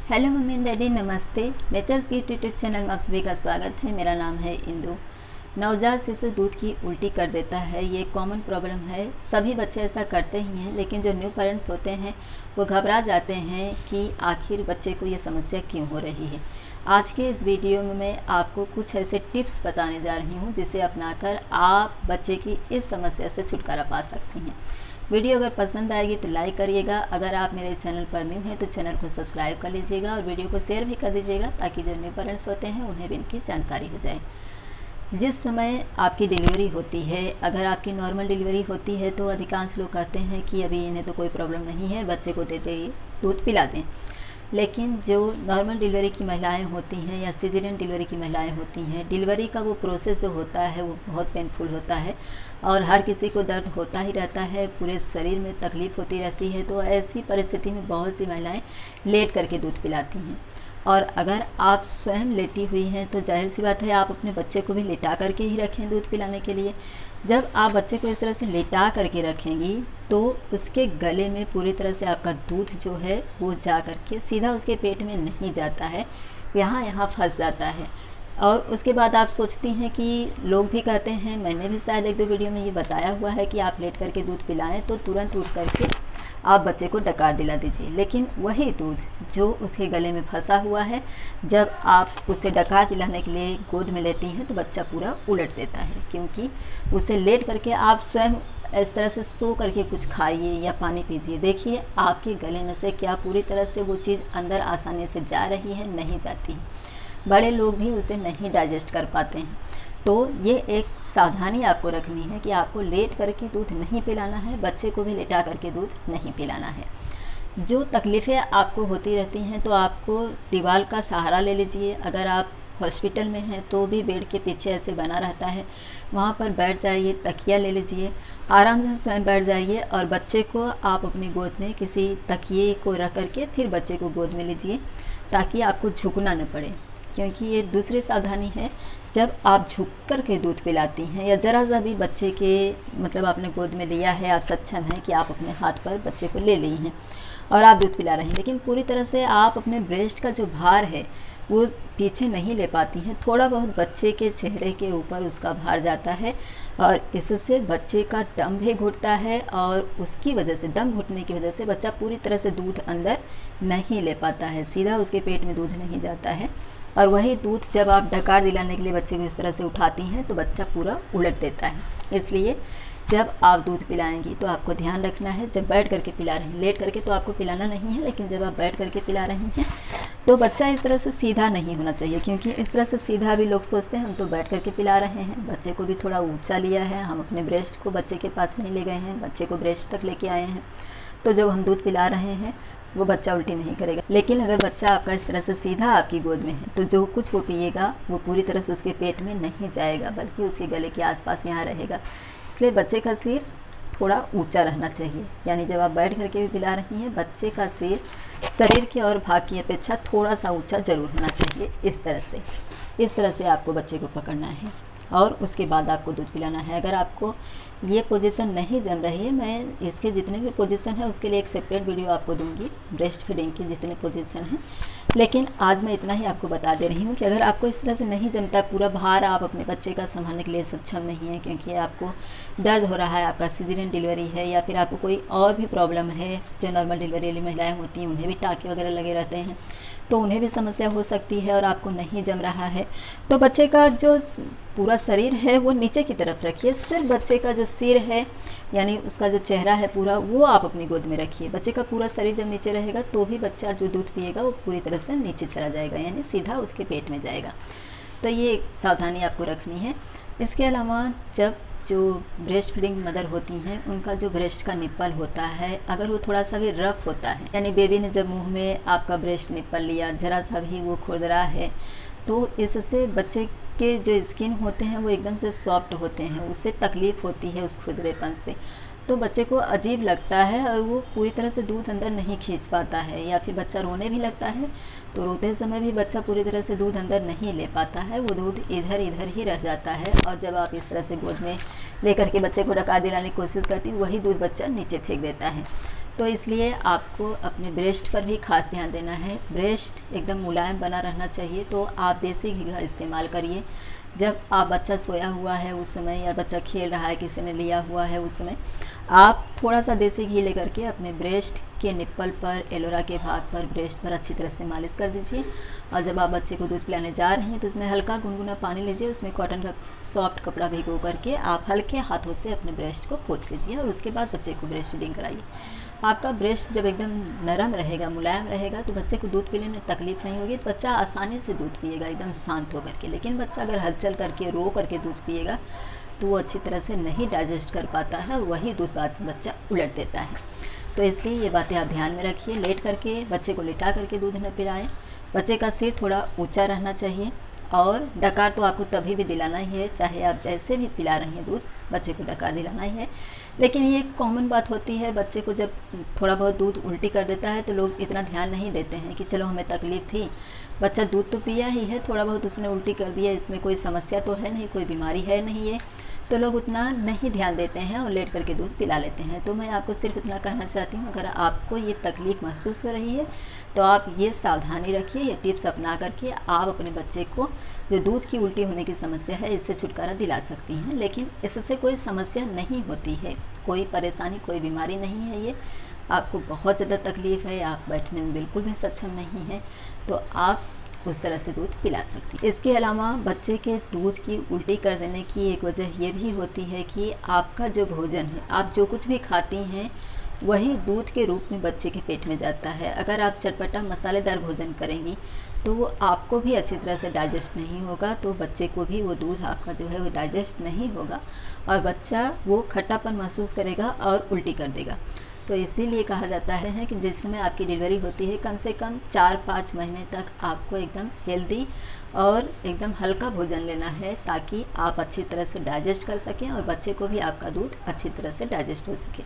Hello mummy and daddy, नमस्ते। Natures gift YouTube channel में आप सभी का स्वागत है। मेरा नाम है इंदु। नवजात शिशु दूध की उल्टी कर देता है, ये कॉमन प्रॉब्लम है। सभी बच्चे ऐसा करते ही हैं, लेकिन जो न्यू पेरेंट्स होते हैं वो घबरा जाते हैं कि आखिर बच्चे को ये समस्या क्यों हो रही है। आज के इस वीडियो में मैं आपको कुछ ऐसे टिप्स बताने जा रही हूँ जिसे अपनाकर आप बच्चे की इस समस्या से छुटकारा पा सकती हैं। वीडियो अगर पसंद आएगी तो लाइक करिएगा। अगर आप मेरे चैनल पर न्यू हैं तो चैनल को सब्सक्राइब कर लीजिएगा और वीडियो को शेयर भी कर दीजिएगा ताकि जो न्यू पेरेंट्स होते हैं उन्हें भी इनकी जानकारी हो जाए। जिस समय आपकी डिलीवरी होती है, अगर आपकी नॉर्मल डिलीवरी होती है तो अधिकांश लोग कहते हैं कि अभी इन्हें तो कोई प्रॉब्लम नहीं है, बच्चे को देते ही दूध पिला दें। लेकिन जो नॉर्मल डिलीवरी की महिलाएं होती हैं या सिजेरियन डिलीवरी की महिलाएं होती हैं, डिलीवरी का वो प्रोसेस जो होता है वो बहुत पेनफुल होता है और हर किसी को दर्द होता ही रहता है, पूरे शरीर में तकलीफ़ होती रहती है। तो ऐसी परिस्थिति में बहुत सी महिलाएं लेट करके दूध पिलाती हैं। और अगर आप स्वयं लेटी हुई हैं तो जाहिर सी बात है आप अपने बच्चे को भी लेटा करके ही रखें दूध पिलाने के लिए। जब आप बच्चे को इस तरह से लेटा करके रखेंगी तो उसके गले में पूरी तरह से आपका दूध जो है वो जा करके सीधा उसके पेट में नहीं जाता है, यहाँ फंस जाता है। और उसके बाद आप सोचती हैं कि लोग भी कहते हैं, मैंने भी शायद एक दो वीडियो में ये बताया हुआ है कि आप लेट करके दूध पिलाएं तो तुरंत उठ करके आप बच्चे को डकार दिला दीजिए। लेकिन वही दूध जो उसके गले में फंसा हुआ है, जब आप उसे डकार दिलाने के लिए गोद में लेती हैं तो बच्चा पूरा उलट देता है, क्योंकि उसे लेट करके आप स्वयं इस तरह से सो करके कुछ खाइए या पानी पीजिए। देखिए आपके गले में से क्या पूरी तरह से वो चीज़ अंदर आसानी से जा रही है, नहीं जाती है। बड़े लोग भी उसे नहीं डाइजेस्ट कर पाते हैं। तो ये एक सावधानी आपको रखनी है कि आपको लेट करके दूध नहीं पिलाना है, बच्चे को भी लेटा करके दूध नहीं पिलाना है। जो तकलीफ़ें आपको होती रहती हैं तो आपको दीवार का सहारा ले लीजिए। अगर आप हॉस्पिटल में हैं तो भी बेड के पीछे ऐसे बना रहता है, वहाँ पर बैठ जाइए, तकिया ले लीजिए, आराम से स्वयं बैठ जाइए और बच्चे को आप अपनी गोद में किसी तकिए को रख करके फिर बच्चे को गोद में लीजिए ताकि आपको झुकना न पड़े। क्योंकि ये दूसरी सावधानी है, जब आप झुक कर के दूध पिलाती हैं या ज़रा सा भी बच्चे के मतलब आपने गोद में लिया है, आप सक्षम हैं कि आप अपने हाथ पर बच्चे को ले ली हैं और आप दूध पिला रहे हैं, लेकिन पूरी तरह से आप अपने ब्रेस्ट का जो भार है वो पीछे नहीं ले पाती हैं। थोड़ा बहुत बच्चे के चेहरे के ऊपर उसका भार जाता है और इससे बच्चे का दम भी घुटता है और उसकी वजह से, दम घुटने की वजह से बच्चा पूरी तरह से दूध अंदर नहीं ले पाता है, सीधा उसके पेट में दूध नहीं जाता है। और वही दूध जब आप डकार दिलाने के लिए बच्चे को इस तरह से उठाती हैं तो बच्चा पूरा उलट देता है। इसलिए जब आप दूध पिलाएंगी तो आपको ध्यान रखना है, जब बैठ करके पिला रहे हैं, लेट करके तो आपको पिलाना नहीं है, लेकिन जब आप बैठ करके पिला रही हैं तो बच्चा इस तरह से सीधा नहीं होना चाहिए। क्योंकि इस तरह से सीधा भी लोग सोचते हैं हम तो बैठ करके पिला रहे हैं, बच्चे को भी थोड़ा ऊंचा लिया है, हम अपने ब्रेस्ट को बच्चे के पास नहीं ले गए हैं, बच्चे को ब्रेस्ट तक लेके आए हैं, तो जब हम दूध पिला रहे हैं वो बच्चा उल्टी नहीं करेगा। लेकिन अगर बच्चा आपका इस तरह से सीधा आपकी गोद में है तो जो कुछ वो पिएगा वो पूरी तरह से उसके पेट में नहीं जाएगा, बल्कि उसके गले के आसपास यहाँ रहेगा। इसलिए बच्चे का सिर थोड़ा ऊंचा रहना चाहिए। यानी जब आप बैठ करके भी पिला रही हैं, बच्चे का सिर शरीर के और भाग की अपेक्षा थोड़ा सा ऊंचा ज़रूर होना चाहिए। इस तरह से आपको बच्चे को पकड़ना है और उसके बाद आपको दूध पिलाना है। अगर आपको ये पोजीशन नहीं जम रही है, मैं इसके जितने भी पोजीशन है उसके लिए एक सेपरेट वीडियो आपको दूंगी, ब्रेस्ट फीडिंग की जितने पोजीशन हैं। लेकिन आज मैं इतना ही आपको बता दे रही हूँ कि अगर आपको इस तरह से नहीं जमता, पूरा भार आप अपने बच्चे का संभालने के लिए सक्षम नहीं है, क्योंकि आपको दर्द हो रहा है, आपका सिजेरियन डिलीवरी है या फिर आपको कोई और भी प्रॉब्लम है, जो नॉर्मल डिलीवरी वाली महिलाएँ होती हैं उन्हें भी टाँके वगैरह लगे रहते हैं तो उन्हें भी समस्या हो सकती है और आपको नहीं जम रहा है, तो बच्चे का जो पूरा शरीर है वो नीचे की तरफ रखिए। सिर्फ बच्चे का जो सिर है यानी उसका जो चेहरा है पूरा, वो आप अपनी गोद में रखिए। बच्चे का पूरा शरीर जब नीचे रहेगा तो भी बच्चा जो दूध पिएगा वो पूरी तरह से नीचे चला जाएगा, यानी सीधा उसके पेट में जाएगा। तो ये सावधानी आपको रखनी है। इसके अलावा जब जो ब्रेस्ट फीडिंग मदर होती हैं उनका जो ब्रेस्ट का निप्पल होता है, अगर वो थोड़ा सा भी रफ होता है, यानी बेबी ने जब मुंह में आपका ब्रेस्ट निप्पल लिया, ज़रा सा भी वो खुरदरा है, तो इससे बच्चे के जो स्किन होते हैं वो एकदम से सॉफ्ट होते हैं, उससे तकलीफ़ होती है उस खुरदरेपन से, तो बच्चे को अजीब लगता है और वो पूरी तरह से दूध अंदर नहीं खींच पाता है, या फिर बच्चा रोने भी लगता है तो रोते समय भी बच्चा पूरी तरह से दूध अंदर नहीं ले पाता है, वो दूध इधर ही रह जाता है। और जब आप इस तरह से गोद में लेकर के बच्चे को डकार दिलाने की कोशिश करती, वही दूध बच्चा नीचे फेंक देता है। तो इसलिए आपको अपने ब्रेस्ट पर भी खास ध्यान देना है। ब्रेस्ट एकदम मुलायम बना रहना चाहिए। तो आप देसी घी का इस्तेमाल करिए। जब आप बच्चा सोया हुआ है उस समय, या बच्चा खेल रहा है किसी ने लिया हुआ है उस समय, आप थोड़ा सा देसी घी लेकर के अपने ब्रेस्ट के निप्पल पर, एलोरा के भाग पर, ब्रेस्ट पर अच्छी तरह से मालिश कर दीजिए। और जब आप बच्चे को दूध पिलाने जा रहे हैं तो उसमें हल्का गुनगुना पानी लीजिए, उसमें कॉटन का सॉफ्ट कपड़ा भिगो करके आप हल्के हाथों से अपने ब्रेस्ट को पोंछ लीजिए और उसके बाद बच्चे को ब्रेस्ट फीडिंग कराइए। आपका ब्रेस्ट जब एकदम नरम रहेगा, मुलायम रहेगा, तो बच्चे को दूध पीने में तकलीफ नहीं होगी। बच्चा आसानी से दूध पिएगा एकदम शांत होकर के। लेकिन बच्चा अगर हलचल करके, रो करके दूध पिएगा तो वो अच्छी तरह से नहीं डाइजेस्ट कर पाता है और वही दूध बाद में बच्चा उलट देता है। तो इसलिए ये बातें आप ध्यान में रखिए। लेट करके, बच्चे को लिटा करके दूध न पिलाएं। बच्चे का सिर थोड़ा ऊंचा रहना चाहिए। और डकार तो आपको तभी भी दिलाना ही है, चाहे आप जैसे भी पिला रही हैं दूध, बच्चे को डकार दिलाना ही है। लेकिन ये कॉमन बात होती है, बच्चे को जब थोड़ा बहुत दूध उल्टी कर देता है तो लोग इतना ध्यान नहीं देते हैं कि चलो हमें तकलीफ़ थी, बच्चा दूध तो पिया ही है, थोड़ा बहुत उसने उल्टी कर दिया, इसमें कोई समस्या तो है नहीं, कोई बीमारी है नहीं है, तो लोग उतना नहीं ध्यान देते हैं और लेट करके दूध पिला लेते हैं। तो मैं आपको सिर्फ इतना कहना चाहती हूँ, अगर आपको ये तकलीफ़ महसूस हो रही है तो आप ये सावधानी रखिए, ये टिप्स अपना करके आप अपने बच्चे को जो दूध की उल्टी होने की समस्या है इससे छुटकारा दिला सकती हैं। लेकिन इससे कोई समस्या नहीं होती है, कोई परेशानी, कोई बीमारी नहीं है। ये आपको बहुत ज़्यादा तकलीफ़ है, आप बैठने में बिल्कुल भी सक्षम नहीं है, तो आप उस तरह से दूध पिला सकती हैं। इसके अलावा बच्चे के दूध की उल्टी कर देने की एक वजह ये भी होती है कि आपका जो भोजन है, आप जो कुछ भी खाती हैं वही दूध के रूप में बच्चे के पेट में जाता है। अगर आप चटपटा मसालेदार भोजन करेंगी तो वो आपको भी अच्छी तरह से डाइजेस्ट नहीं होगा, तो बच्चे को भी वो दूध आपका जो है वो डाइजेस्ट नहीं होगा और बच्चा वो खट्टापन महसूस करेगा और उल्टी कर देगा। तो इसीलिए कहा जाता है कि जिस समय आपकी डिलीवरी होती है कम से कम 4-5 महीने तक आपको एकदम हेल्दी और एकदम हल्का भोजन लेना है, ताकि आप अच्छी तरह से डाइजेस्ट कर सकें और बच्चे को भी आपका दूध अच्छी तरह से डाइजेस्ट हो सके।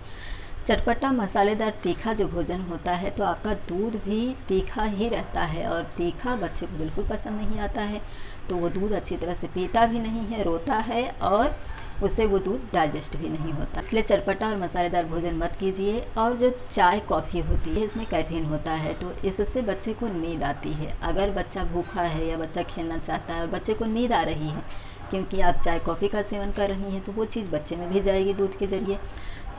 चटपटा मसालेदार तीखा जो भोजन होता है तो आपका दूध भी तीखा ही रहता है और तीखा बच्चे को बिल्कुल पसंद नहीं आता है, तो वो दूध अच्छी तरह से पीता भी नहीं है, रोता है और उससे वो दूध डाइजेस्ट भी नहीं होता। इसलिए चटपटा और मसालेदार भोजन मत कीजिए। और जो चाय कॉफ़ी होती है इसमें कैफीन होता है, तो इससे बच्चे को नींद आती है। अगर बच्चा भूखा है या बच्चा खेलना चाहता है और बच्चे को नींद आ रही है क्योंकि आप चाय कॉफ़ी का सेवन कर रही हैं, तो वो चीज़ बच्चे में भी जाएगी दूध के ज़रिए।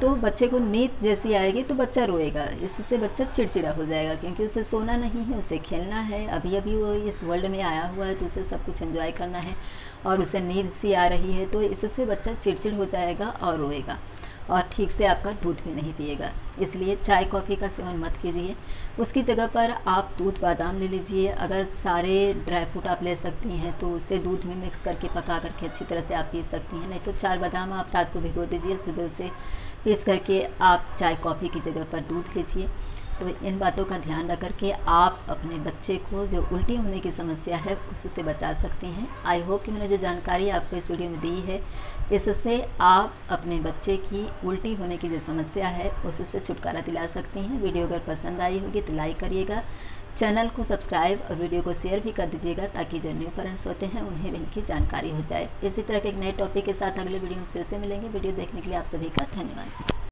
तो बच्चे को नींद जैसी आएगी तो बच्चा रोएगा, इससे बच्चा चिड़चिड़ा हो जाएगा क्योंकि उसे सोना नहीं है, उसे खेलना है। अभी अभी वो इस वर्ल्ड में आया हुआ है तो उसे सब कुछ एंजॉय करना है और उसे नींद सी आ रही है, तो इससे बच्चा चिड़चिड़ हो जाएगा और रोएगा और ठीक से आपका दूध भी नहीं पिएगा। इसलिए चाय कॉफ़ी का सेवन मत कीजिए। उसकी जगह पर आप दूध बादाम ले लीजिए। अगर सारे ड्राई फ्रूट आप ले सकती हैं तो उसे दूध में मिक्स करके पका करके अच्छी तरह से आप पी सकती हैं। नहीं तो 4 बादाम आप रात को भिगो दीजिए, सुबह उसे पीस करके आप चाय कॉफ़ी की जगह पर दूध लीजिए। तो इन बातों का ध्यान रख करके आप अपने बच्चे को जो उल्टी होने की समस्या है उससे बचा सकती हैं। आई होप कि मैंने जो जानकारी आपको इस वीडियो में दी है इससे आप अपने बच्चे की उल्टी होने की जो समस्या है उससे छुटकारा दिला सकती हैं। वीडियो अगर पसंद आई होगी तो लाइक करिएगा, चैनल को सब्सक्राइब और वीडियो को शेयर भी कर दीजिएगा ताकि जो न्यू पेरेंट्स होते हैं उन्हें भी इनकी जानकारी हो जाए। इसी तरह के एक नए टॉपिक के साथ अगले वीडियो में फिर से मिलेंगे। वीडियो देखने के लिए आप सभी का धन्यवाद।